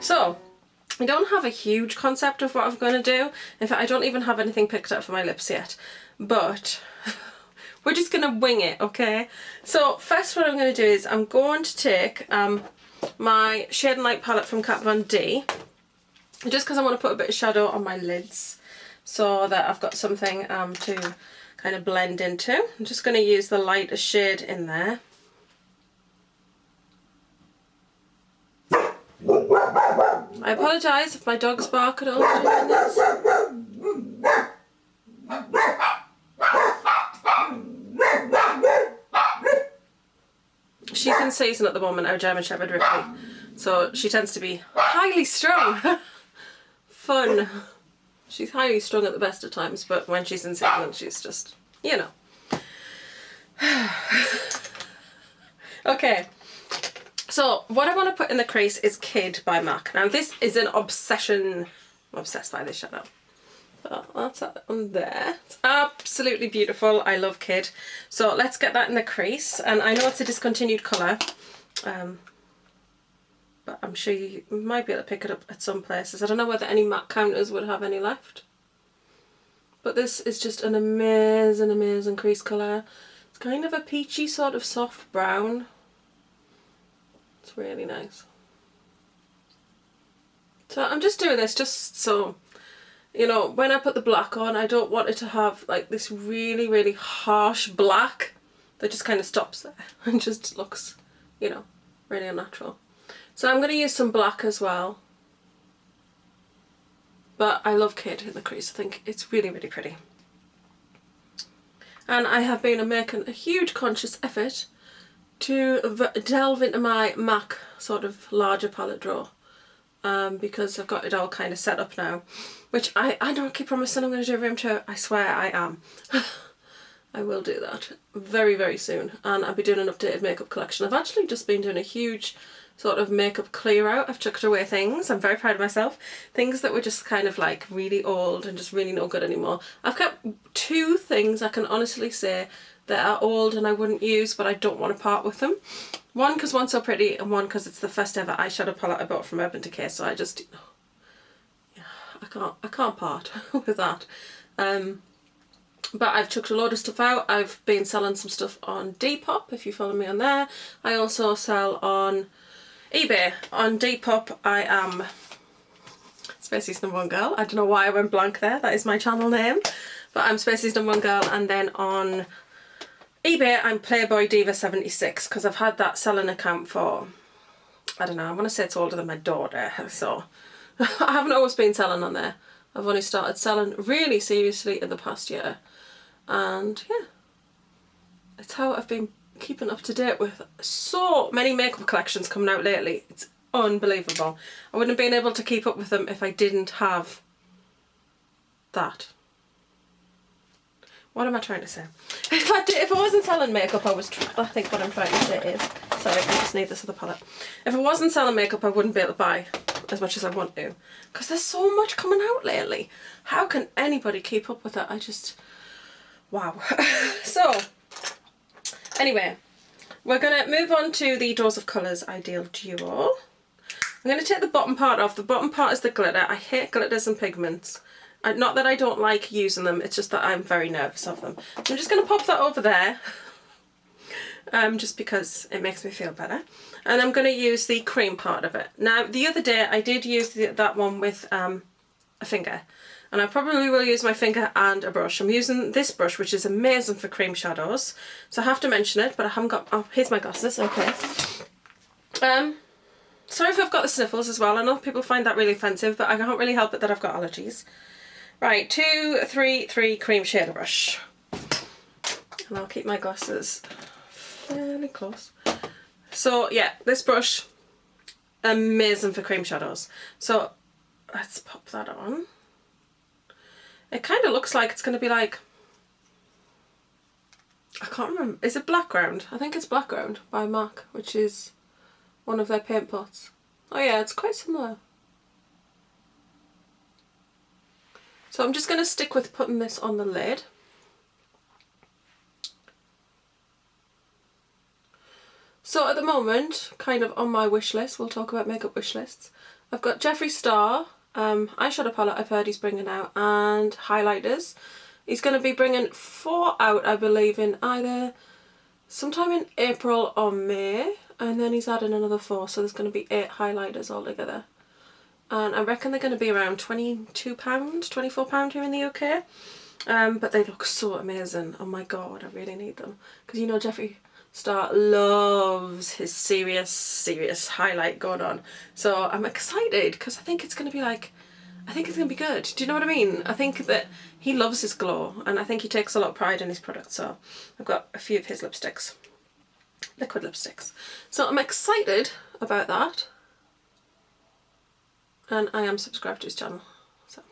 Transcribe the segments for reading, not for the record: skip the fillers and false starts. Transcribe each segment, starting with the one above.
So, I don't have a huge concept of what I'm going to do. In fact, I don't even have anything picked up for my lips yet. But we're just going to wing it, okay? So, first what I'm going to do is I'm going to take my Shade and Light palette from Kat Von D. Just because I want to put a bit of shadow on my lids. So that I've got something to kind of blend into. I'm just going to use the lighter shade in there. I apologise if my dogs bark at all during this. She's in season at the moment, our German Shepherd Ripley, so she tends to be highly strung. Fun. She's highly strung at the best of times, but when she's in season, she's just, you know. Okay. So, what I want to put in the crease is Kid by MAC. Now, this is an obsession. I'm obsessed by this shadow. But that's that on there. It's absolutely beautiful. I love Kid. So, let's get that in the crease. And I know it's a discontinued colour. But I'm sure you might be able to pick it up at some places. I don't know whether any MAC counters would have any left. But this is just an amazing, amazing crease colour. It's kind of a peachy sort of soft brown. It's really nice. So I'm just doing this just so, you know, when I put the black on, I don't want it to have like this really, really harsh black that just kind of stops there and just looks, you know, really unnatural. So I'm going to use some black as well. But I love Kid in the crease. I think it's really, really pretty. And I have been making a huge conscious effort to delve into my MAC sort of larger palette drawer. Because I've got it all kind of set up now. Which I don't keep promising I'm going to do a room tour. I swear I am. I will do that very, very soon. And I'll be doing an updated makeup collection. I've actually just been doing a huge sort of makeup clear out. I've chucked away things. I'm very proud of myself. Things that were just kind of like really old and just really no good anymore. I've kept 2 things I can honestly say that are old and I wouldn't use, but I don't want to part with them. One because one's so pretty, and one because it's the first ever eyeshadow palette I bought from Urban Decay, so I just, yeah, I can't part with that. But I've chucked a load of stuff out. I've been selling some stuff on Depop, if you follow me on there. I also sell on eBay. On Depop I am Spacey's #1 girl. I don't know why I went blank there, that is my channel name. But I'm Spacey's #1 girl, and then on eBay I'm Playboy Diva 76 because I've had that selling account for, I don't know, I want to say it's older than my daughter, so I haven't always been selling on there. I've only started selling really seriously in the past year, and yeah, it's how I've been keeping up to date with so many makeup collections coming out lately. It's unbelievable. I wouldn't have been able to keep up with them if I didn't have that. What am I trying to say? If I wasn't selling makeup, I think what I'm trying to say is, sorry, I just need this other palette. If I wasn't selling makeup, I wouldn't be able to buy as much as I want to, because there's so much coming out lately. How can anybody keep up with it? I just, wow. So, anyway, we're going to move on to the Doors of Colours Eyedeal Duo. I'm going to take the bottom part off. The bottom part is the glitter. I hate glitters and pigments. Not that I don't like using them, it's just that I'm very nervous of them. I'm just going to pop that over there, just because it makes me feel better. And I'm going to use the cream part of it. Now, the other day I did use that one with a finger. And I probably will use my finger and a brush. I'm using this brush, which is amazing for cream shadows. So I have to mention it, but I haven't got... Oh, here's my glasses, okay. Sorry if I've got the sniffles as well. I know people find that really offensive, but I can't really help it that I've got allergies. Right, 2, 3, 3 cream shader brush. And I'll keep my glasses fairly close. So yeah, this brush, amazing for cream shadows. So let's pop that on. It kind of looks like it's going to be like, I can't remember, is it Blackground? I think it's Blackground by MAC, which is one of their paint pots. Oh yeah, it's quite similar. So I'm just going to stick with putting this on the lid. So at the moment, kind of on my wish list, we'll talk about makeup wish lists, I've got Jeffree Star eyeshadow palette I've heard he's bringing out, and highlighters. He's going to be bringing 4 out, I believe, in either sometime in April or May, and then he's adding another 4, so there's going to be 8 highlighters altogether. And I reckon they're going to be around £22, £24 here in the UK. But they look so amazing. Oh my god, I really need them. Because you know Jeffree Star loves his serious highlight going on. So I'm excited because I think it's going to be like, I think it's going to be good. Do you know what I mean? I think that he loves his glow, and I think he takes a lot of pride in his product. So I've got a few of his lipsticks, liquid lipsticks. So I'm excited about that. And I am subscribed to his channel, so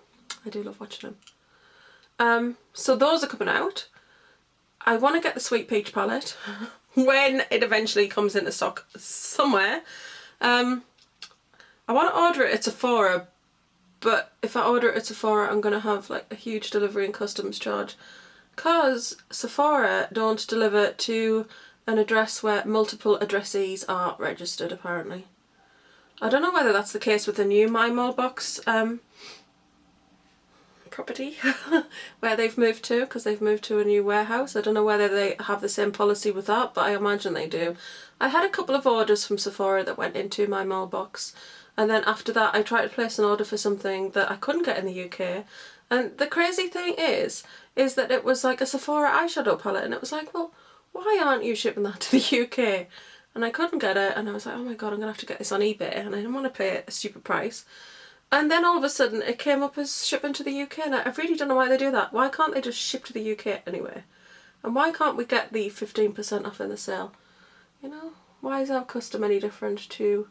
I do love watching him. So those are coming out. I want to get the Sweet Peach palette when it eventually comes into stock somewhere. I want to order it at Sephora, but if I order it at Sephora I'm going to have like a huge delivery and customs charge, because Sephora don't deliver to an address where multiple addressees are registered apparently. I don't know whether that's the case with the new My Mall Box property where they've moved to, because they've moved to a new warehouse. I don't know whether they have the same policy with that, but I imagine they do. I had a couple of orders from Sephora that went into My Mall Box, and then after that I tried to place an order for something that I couldn't get in the UK. And the crazy thing is that it was like a Sephora eyeshadow palette, and it was like, well, why aren't you shipping that to the UK? And I couldn't get it, and I was like, oh my god, I'm going to have to get this on eBay, and I didn't want to pay a stupid price. And then all of a sudden it came up as shipping to the UK, and I really don't know why they do that. Why can't they just ship to the UK anyway? And why can't we get the 15% off in the sale? You know, why is our custom any different to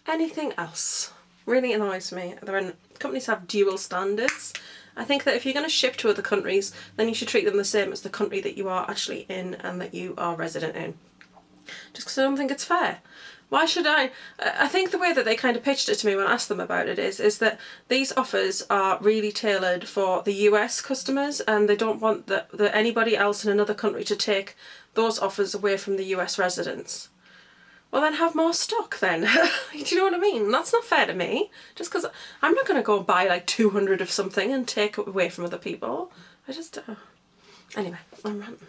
anything else? Really annoys me. Companies have dual standards. I think that if you're going to ship to other countries, then you should treat them the same as the country that you are actually in and that you are resident in. Just because I don't think it's fair. Why should I think the way that they kind of pitched it to me when I asked them about it is that these offers are really tailored for the US customers, and they don't want anybody else in another country to take those offers away from the US residents. Well, then have more stock then. Do you know what I mean? That's not fair to me. Just because I'm not going to go and buy like 200 of something and take it away from other people. Anyway, I'm ranting.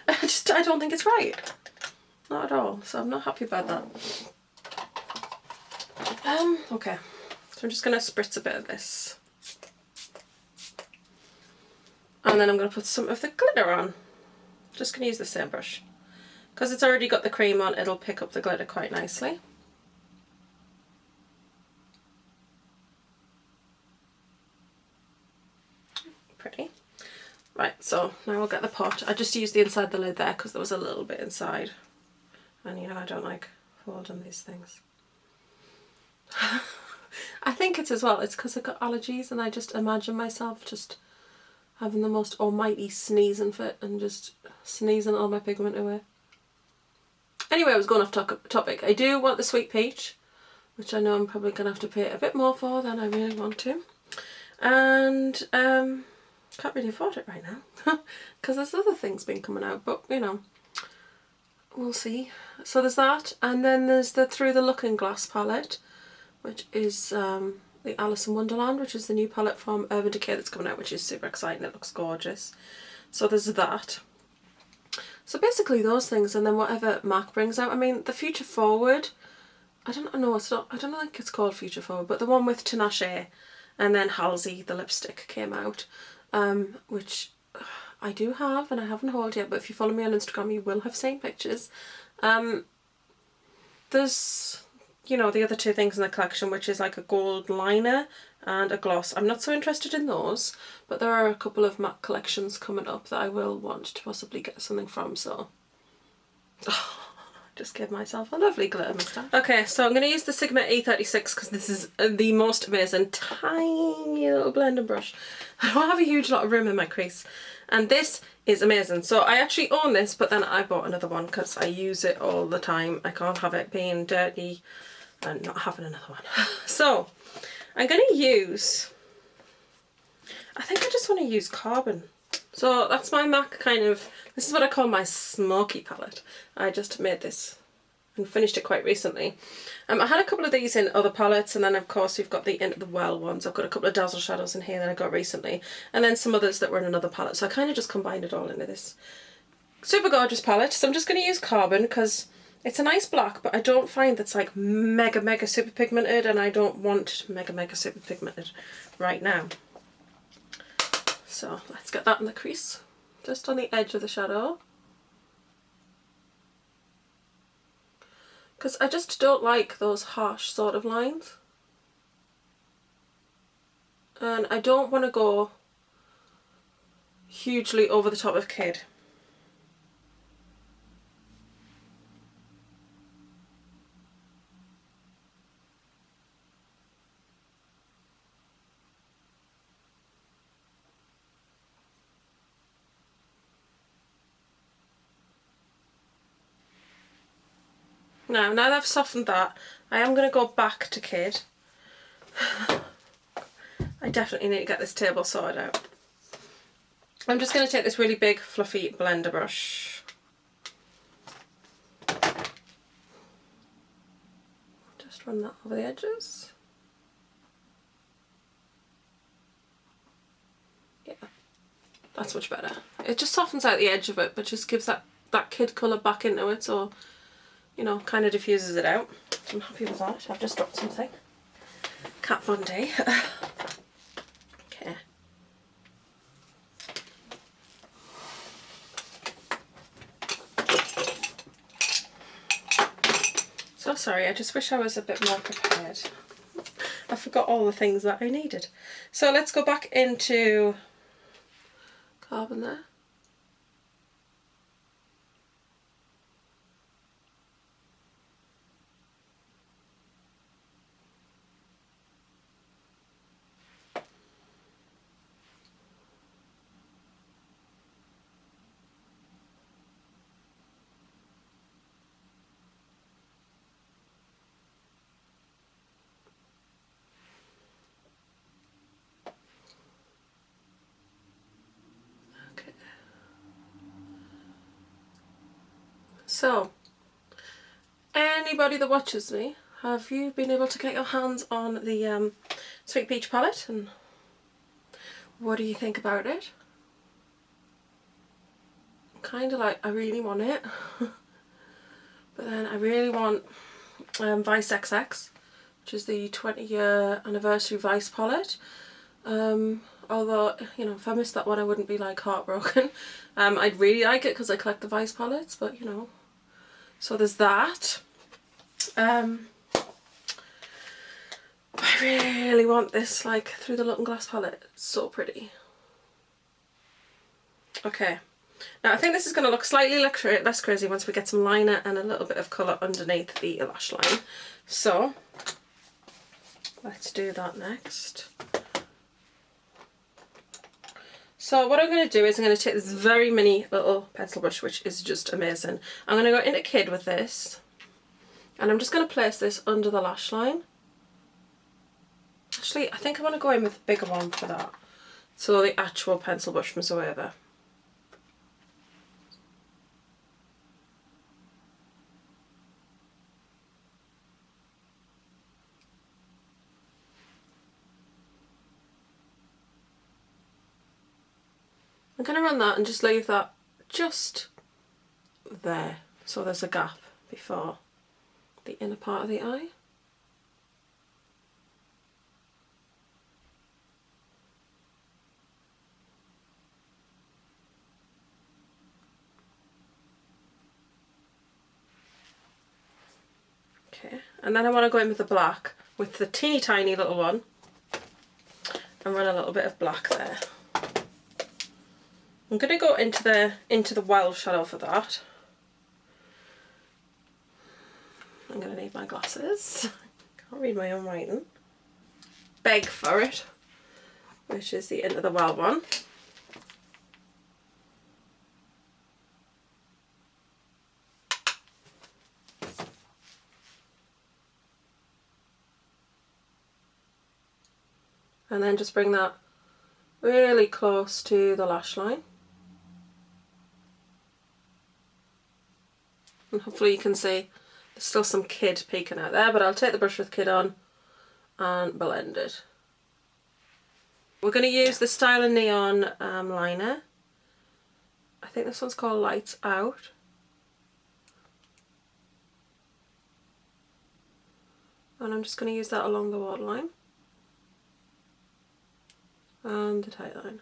I don't think it's right. Not at all, so I'm not happy about that. Okay, so I'm just going to spritz a bit of this. And then I'm going to put some of the glitter on. Just going to use the same brush. Because it's already got the cream on, it'll pick up the glitter quite nicely. Pretty. Right, so now we'll get the pot. I just used the inside of the lid there because there was a little bit inside. And you know, I don't like holding these things. I think it's as well, it's because I've got allergies and I just imagine myself just having the most almighty sneezing fit and just sneezing all my pigment away. Anyway, I was going off topic. I do want the Sweet Peach, which I know I'm probably going to have to pay a bit more for than I really want to. And can't really afford it right now because there's other things been coming out, but you know, we'll see. So there's that, and then there's the Through the Looking Glass palette, which is the Alice in Wonderland, which is the new palette from Urban Decay that's coming out, which is super exciting. It looks gorgeous. So there's that. So basically those things, and then whatever MAC brings out. I mean, the Future Forward, I don't know, I don't think it's called Future Forward, but the one with Tinashe and then Halsey, the lipstick, came out, which I do have and I haven't hauled yet, but if you follow me on Instagram you will have seen pictures. There's, you know, the other two things in the collection, which is like a gold liner and a gloss. I'm not so interested in those, but there are a couple of MAC collections coming up that I will want to possibly get something from, so... just gave myself a lovely glitter moustache. Okay, so I'm going to use the Sigma E36 because this is the most amazing tiny little blending brush. I don't have a huge lot of room in my crease, and this is amazing. So I actually own this, but then I bought another one because I use it all the time. I can't have it being dirty and not having another one. So I'm going to use, I think I just want to use Carbon. So that's my MAC kind of, this is what I call my smoky palette. I just made this and finished it quite recently. I had a couple of these in other palettes, and then of course we've got the Into the Well ones. I've got a couple of Dazzle shadows in here that I got recently, and then some others that were in another palette. So I kind of just combined it all into this super gorgeous palette. So I'm just going to use Carbon because it's a nice black, but I don't find that's like mega super pigmented, and I don't want mega super pigmented right now. So let's get that in the crease, just on the edge of the shadow. Because I just don't like those harsh sort of lines. And I don't want to go hugely over the top of Kid. Now that I've softened that, I am going to go back to Kid. I definitely need to get this table sorted out. I'm just going to take this really big fluffy blender brush. Just run that over the edges. Yeah, that's much better. It just softens out the edge of it, but just gives that Kid colour back into it, so, you know, kind of diffuses it out. I'm happy with that. I've just dropped something. Kat Von D. Okay. So sorry, I just wish I was a bit more prepared. I forgot all the things that I needed. So let's go back into Carbon there. So, anybody that watches me, have you been able to get your hands on the Sweet Peach palette, and what do you think about it? Kind of like, I really want it, but then I really want Vice XX, which is the 20-year anniversary Vice palette. Although, you know, if I missed that one I wouldn't be like heartbroken. I'd really like it because I collect the Vice palettes, but you know. So there's that. I really want this, like, Through the Looking Glass palette. It's so pretty. Okay. Now I think this is going to look slightly less crazy once we get some liner and a little bit of colour underneath the lash line. So let's do that next. So what I'm going to do is I'm going to take this very mini little pencil brush, which is just amazing. I'm going to go into Kid with this, and I'm just going to place this under the lash line. Actually, I think I want to go in with a bigger one for that. So the actual pencil brush from Zoeva. I'm going to run that and just leave that just there, so there's a gap before the inner part of the eye. Okay, and then I want to go in with the black, with the teeny tiny little one, and run a little bit of black there. I'm going to go into the wild shadow for that. I'm going to need my glasses. Can't read my own writing. Beg for it, which is the Into the Wild one. And then just bring that really close to the lash line. And hopefully you can see There's still some kid peeking out there, but I'll take the brush with kid on and blend it. We're going to use the Style and Neon liner. I think this one's called Lights Out. And I'm just going to use that along the waterline and the tight line.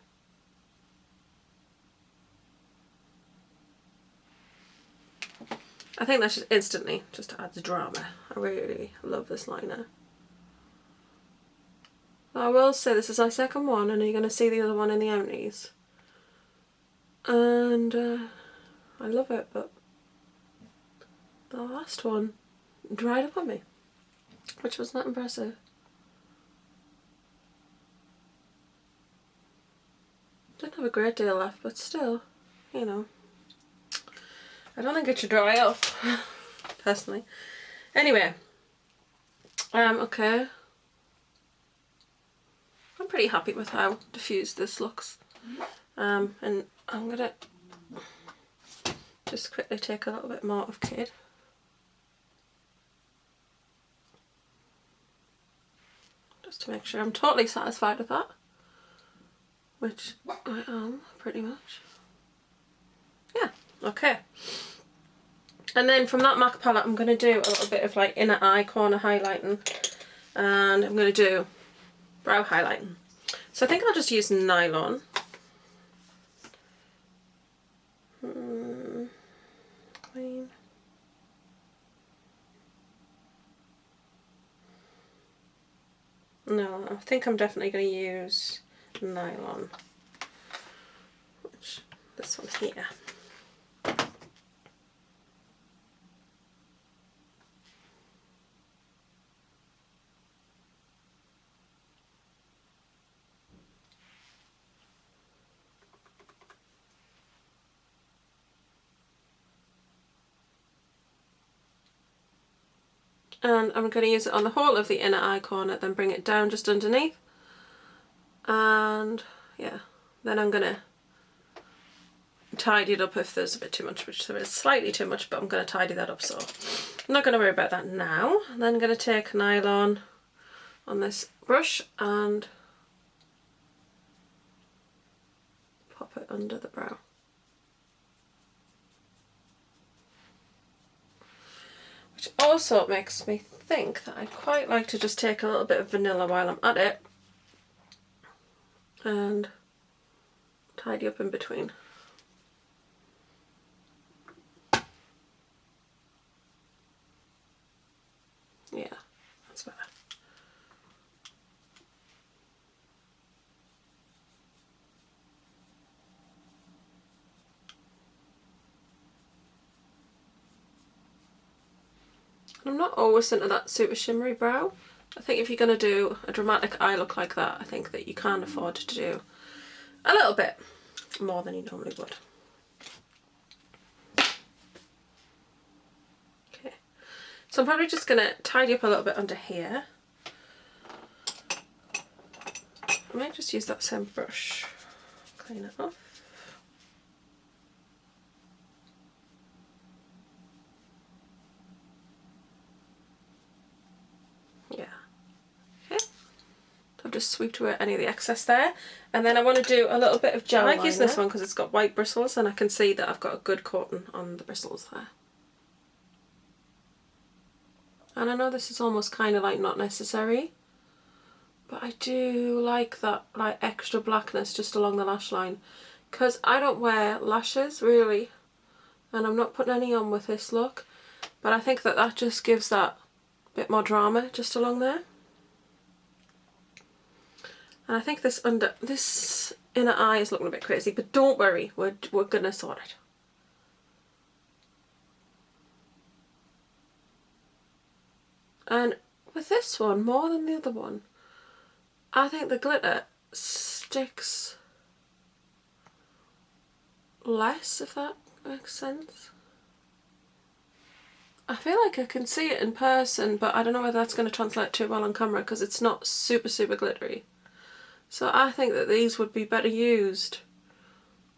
I think that's just instantly just adds drama. I really love this liner. I will say this is my second one, and you're going to see the other one in the outies. And I love it, but the last one dried up on me, which was not impressive. Didn't have a great deal left, but still, you know. I don't think it should dry off, personally. Anyway, okay. I'm pretty happy with how diffused this looks. And I'm gonna just quickly take a little bit more of Kid. Just to make sure I'm totally satisfied with that. Which I am, pretty much. Yeah, okay. And then from that MAC palette I'm going to do a little bit of like inner eye corner highlighting. And I'm going to do brow highlighting. So I think I'll just use nylon. Clean. No, I think I'm definitely going to use nylon. Which, this one here. And I'm going to use it on the whole of the inner eye corner, then bring it down just underneath. And yeah, then I'm going to tidy it up if there's a bit too much, which there is slightly too much, but I'm going to tidy that up, so I'm not going to worry about that now. And then I'm going to take nylon on this brush and pop it under the brow. Which also makes me think that I'd quite like to just take a little bit of vanilla while I'm at it and tidy up in between. Yeah, that's better. I'm not always into that super shimmery brow. I think if you're going to do a dramatic eye look like that, I think that you can afford to do a little bit more than you normally would. Okay, so I'm probably just going to tidy up a little bit under here. I might just use that same brush, clean it off. Yeah. Okay. I've just swept away any of the excess there. And then I want to do a little bit of gel liner. I like using this one because it's got white bristles and I can see that I've got a good coating on the bristles there. And I know this is almost kind of like not necessary, but I do like that like extra blackness just along the lash line, because I don't wear lashes really, and I'm not putting any on with this look, but I think that that just gives that bit more drama just along there. And I think this inner eye is looking a bit crazy, but don't worry, we're gonna sort it. And with this one, more than the other one, I think the glitter sticks less, if that makes sense. I feel like I can see it in person, but I don't know whether that's going to translate too well on camera because it's not super glittery. So I think that these would be better used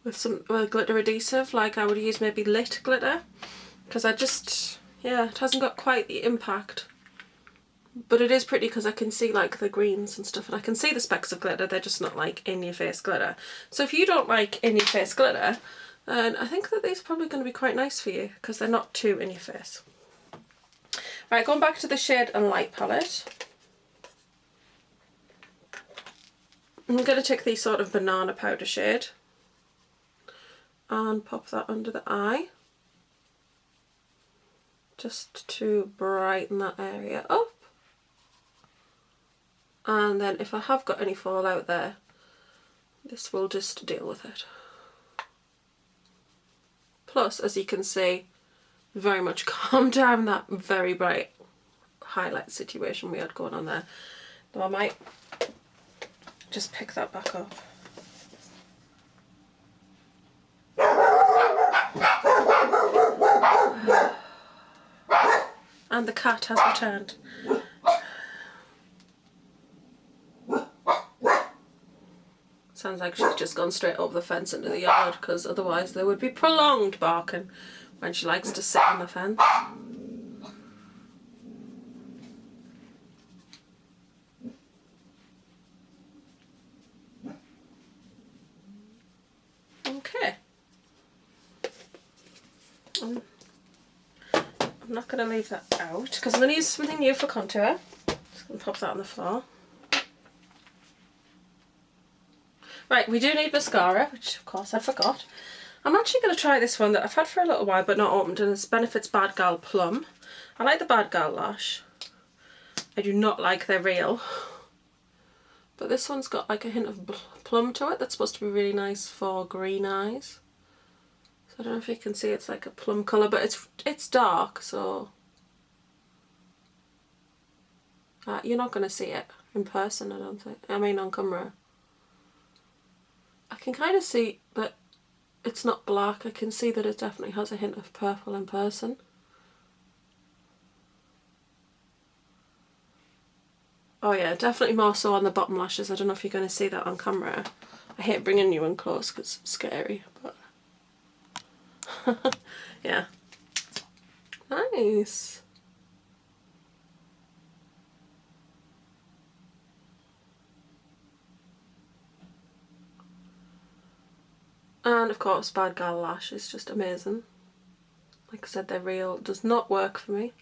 with some glitter adhesive, like I would use maybe lit glitter, because I just, Yeah, it hasn't got quite the impact. But it is pretty because I can see like the greens and stuff, and I can see the specks of glitter. They're just not like in your face glitter. So if you don't like in your face glitter, then I think that these are probably going to be quite nice for you because they're not too in your face. Right, going back to the Shade and Light palette. I'm going to take the sort of banana powder shade and pop that under the eye. Just to brighten that area up. And then if I have got any fallout there, this will just deal with it. Plus, as you can see, very much calmed down that very bright highlight situation we had going on there. Though I might just pick that back up. And the cat has returned. Sounds like she's just gone straight over the fence into the yard, because otherwise there would be prolonged barking when she likes to sit on the fence. Okay. I'm not going to leave that out because I'm going to use something new for contour. Just going to pop that on the floor. Right, we do need mascara, which of course I forgot. I'm actually going to try this one that I've had for a little while but not opened, and it's Benefit's Bad Gal Plum. I like the Bad Gal Lash. I do not like their Real. But this one's got like a hint of plum to it that's supposed to be really nice for green eyes. So I don't know if you can see, it's like a plum colour, but it's dark, so you're not going to see it in person, I don't think. I mean on camera. I can kind of see that it's not black. I can see that it definitely has a hint of purple in person. Oh yeah, definitely more so on the bottom lashes. I don't know if you're going to see that on camera. I hate bringing you in close because it's scary, but yeah. Nice. And of course, Bad Gal Lash is just amazing. Like I said, they're Real. Does not work for me.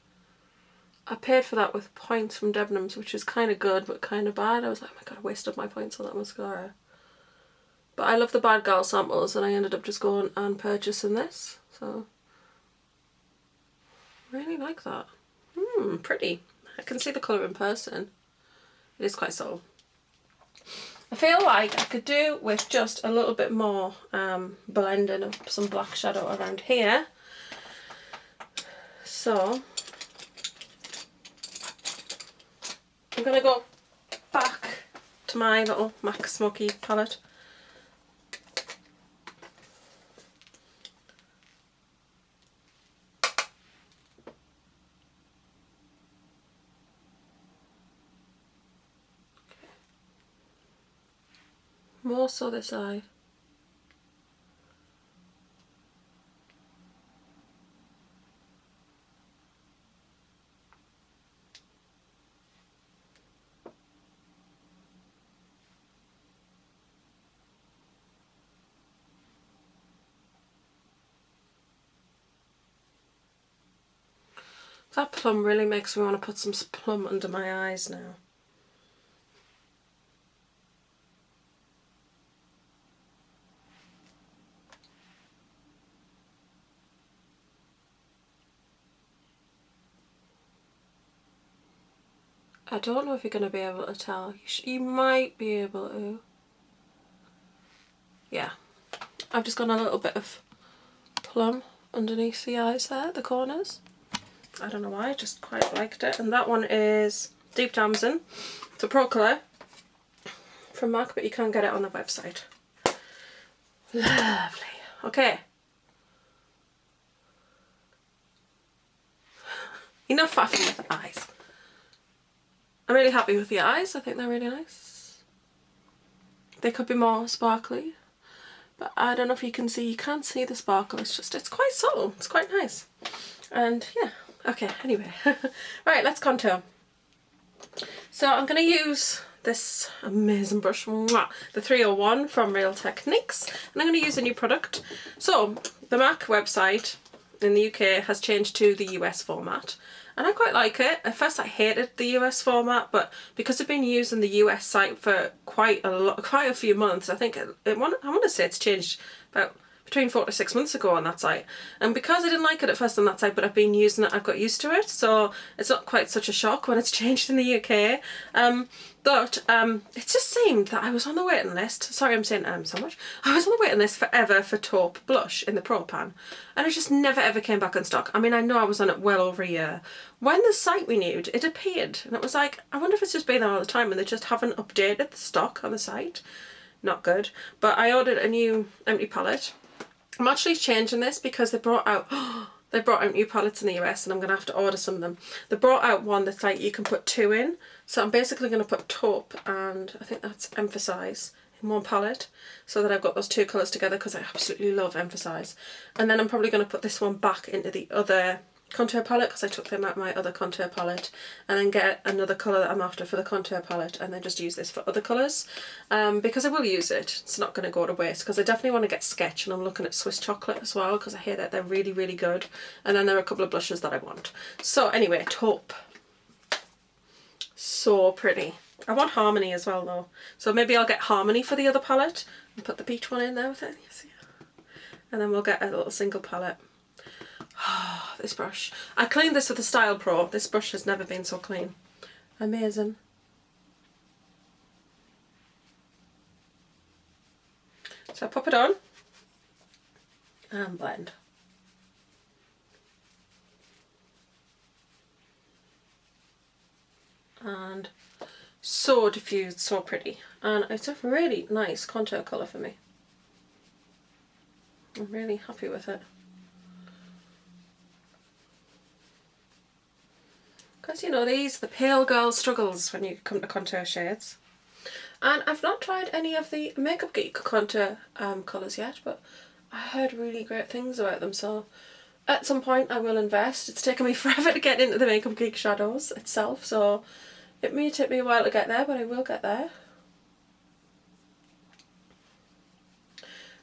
I paid for that with points from Debenhams, which is kind of good but kind of bad. I was like, oh my god, I wasted my points on that mascara. But I love the Bad Gal samples, and I ended up just going and purchasing this. So, really like that. Pretty. I can see the colour in person. It is quite subtle. I feel like I could do with just a little bit more blending of some black shadow around here. So I'm going to go back to my little MAC Smoky palette. More so this side. That plum really makes me want to put some plum under my eyes now. I don't know if you're going to be able to tell. You might be able to. Yeah. I've just got a little bit of plum underneath the eyes there, the corners. I don't know why, I just quite liked it. And that one is Deep Damson. It's a Pro Colour from MAC, but you can get it on the website. Lovely. Okay. Enough faffing with the eyes. I'm really happy with the eyes. I think they're really nice. They could be more sparkly, but I don't know if you can see. You can't see the sparkle. It's quite subtle. It's quite nice. And yeah, Okay, anyway. Right, let's contour. So I'm going to use this amazing brush, mwah, the 301 from Real Techniques, and I'm going to use a new product. So the MAC website in the UK has changed to the US format, and I quite like it. At first I hated the US format, but because I've been using the US site for quite a few months, I think I want to say it's changed about between 4 to 6 months ago on that site. And because I didn't like it at first on that site, but I've been using it, I've got used to it, so it's not quite such a shock when it's changed in the UK. But it just seemed that I was on the waiting list. Sorry I'm saying so much. I was on the waiting list forever for taupe blush in the Pro Pan, and it just never ever came back in stock. I mean, I know I was on it well over a year. When the site renewed, it appeared, and it was like, I wonder if it's just been there all the time and they just haven't updated the stock on the site. Not good. But I ordered a new empty palette. I'm actually changing this because they brought out new palettes in the US, and I'm going to have to order some of them. They brought out one that's like you can put 2 in. So I'm basically going to put taupe and I think that's emphasize in one palette, so that I've got those 2 colours together, because I absolutely love emphasize. And then I'm probably going to put this one back into the other contour palette, because I took them out my other contour palette, and then get another colour that I'm after for the contour palette, and then just use this for other colours, because I will use it. It's not going to go to waste, because I definitely want to get Sketch, and I'm looking at Swiss Chocolate as well, because I hear that they're really, really good. And then there are a couple of blushes that I want. So anyway, taupe. So pretty. I want Harmony as well though, so maybe I'll get Harmony for the other palette and put the peach one in there with it. And then we'll get a little single palette. Oh, this brush. I cleaned this with the Style Pro. This brush has never been so clean. Amazing. So I pop it on and blend. And so diffused, so pretty. And it's a really nice contour colour for me. I'm really happy with it. Because, you know, these the pale girl struggles when you come to contour shades. And I've not tried any of the Makeup Geek contour colours yet, but I heard really great things about them, so at some point I will invest. It's taken me forever to get into the Makeup Geek shadows itself, so it may take me a while to get there, but I will get there.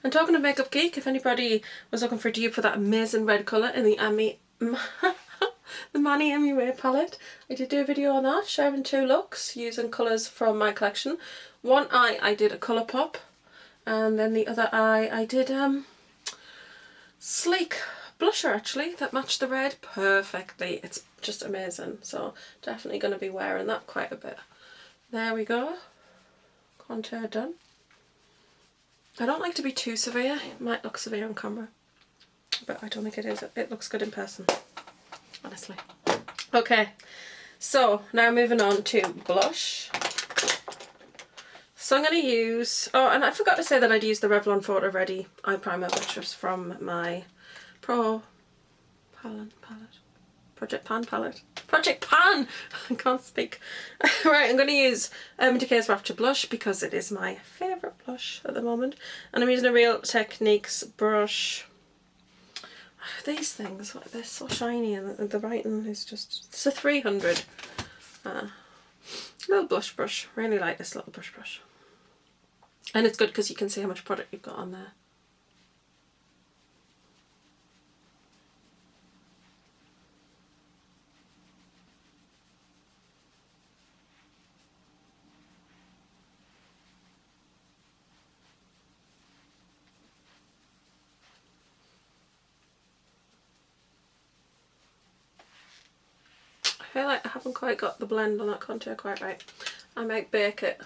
And talking of Makeup Geek, if anybody was looking for a dupe for that amazing red colour in the the Manny MUA palette, I did do a video on that, sharing 2 looks using colours from my collection. One eye I did a Colourpop, and then the other eye I did Sleek blusher actually that matched the red perfectly. It's just amazing, so definitely going to be wearing that quite a bit. There we go, contour done. I don't like to be too severe. It might look severe on camera, but I don't think it is. It looks good in person, honestly. Okay, so now moving on to blush. So I'm going to use, oh, and I forgot to say that I'd used the Revlon Photo Ready eye primer, which was from my Project Pan palette. Project Pan! I can't speak. Right, I'm going to use Urban Decay's Rapture blush because it is my favourite blush at the moment. And I'm using a Real Techniques brush. These things, they're so shiny, and the writing is just, it's a 300. Little blush brush. Really like this little brush. And it's good because you can see how much product you've got on there. I feel like I haven't quite got the blend on that contour quite right. I might bake it.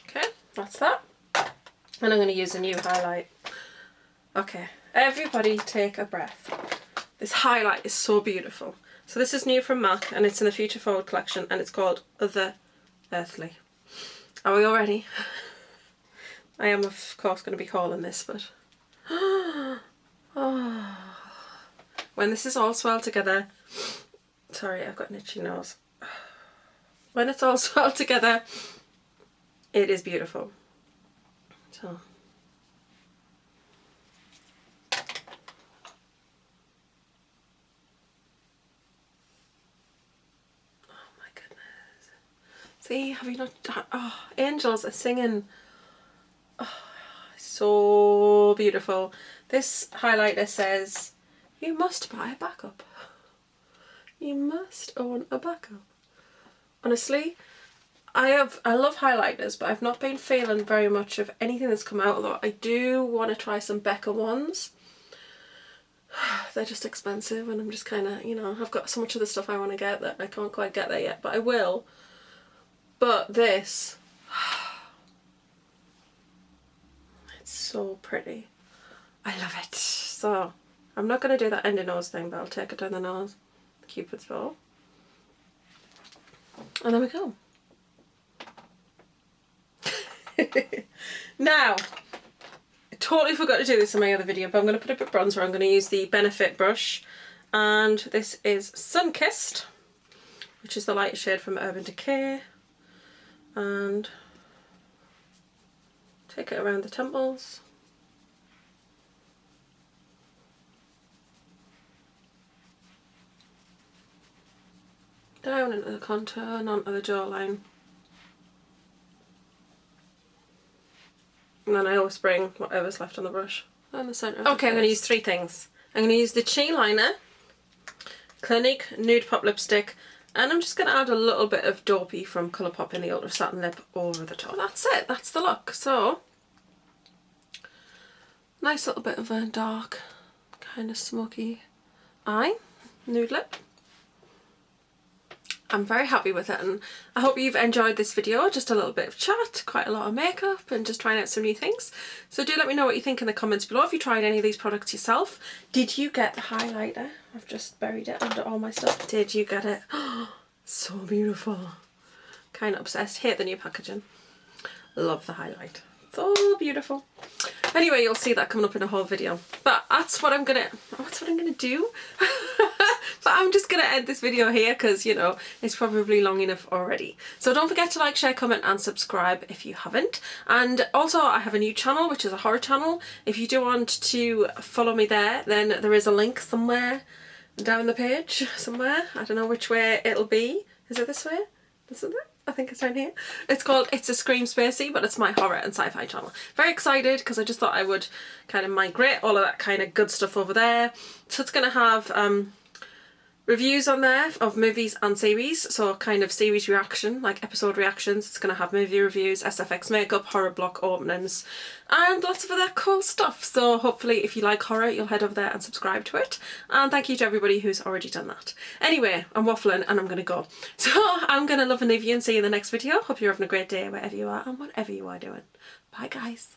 Okay, that's that. And I'm going to use a new highlight. Okay, everybody take a breath. This highlight is so beautiful. So this is new from MAC, and it's in the Future Forward collection, and it's called Other Earthly. Are we all ready? I am of course going to be hauling this, but oh, when this is all swelled together, Sorry, I've got an itchy nose. When it's all swelled together, it is beautiful. So. See, have you not? Oh, angels are singing. Oh, so beautiful. This highlighter says, you must buy a backup. You must own a backup. Honestly, I love highlighters, but I've not been feeling very much of anything that's come out, although I do want to try some Becca ones. They're just expensive, and I'm just kind of, you know, I've got so much of the stuff I want to get that I can't quite get there yet, but I will. But this, it's so pretty. I love it. So I'm not going to do that end of nose thing, but I'll take it down the nose. Cupid's bow. And there we go. Now, I totally forgot to do this in my other video, but I'm going to put a bit of bronzer. I'm going to use the Benefit brush. And this is Sunkissed, which is the lighter shade from Urban Decay. And take it around the temples. Down into the contour and onto the jawline. And then I always bring whatever's left on the brush in the centre of the face. I'm going to use three things. I'm going to use the Chi liner, Clinique Nude Pop lipstick, and I'm just going to add a little bit of Dopey from Colourpop in the Ultra Satin Lip over the top. That's it, that's the look. So, nice little bit of a dark, kind of smoky eye, nude lip. I'm very happy with it, and I hope you've enjoyed this video. Just a little bit of chat, quite a lot of makeup, and just trying out some new things. So do let me know what you think in the comments below. If you tried any of these products yourself, did you get the highlighter? I've just buried it under all my stuff. Did you get it? Oh, so beautiful. Kind of obsessed. Hate the new packaging. Love the highlight. So beautiful. Anyway, you'll see that coming up in a whole video. But that's what I'm gonna do. But I'm just gonna end this video here because, you know, it's probably long enough already. So don't forget to like, share, comment and subscribe if you haven't. And also I have a new channel, which is a horror channel. If you do want to follow me there, then there is a link somewhere down the page somewhere. I don't know which way it'll be. Is it this way? Isn't it? I think it's down here. It's called It's a Scream Spacey, but it's my horror and sci-fi channel. Very excited because I just thought I would kind of migrate all of that kind of good stuff over there. So it's going to have reviews on there of movies and series, so kind of series reaction, like episode reactions. It's going to have movie reviews, SFX makeup, horror block openings, and lots of other cool stuff. So hopefully if you like horror, you'll head over there and subscribe to it. And thank you to everybody who's already done that. Anyway, I'm waffling and I'm going to go. So I'm going to love and leave you and see you in the next video. Hope you're having a great day wherever you are and whatever you are doing. Bye guys.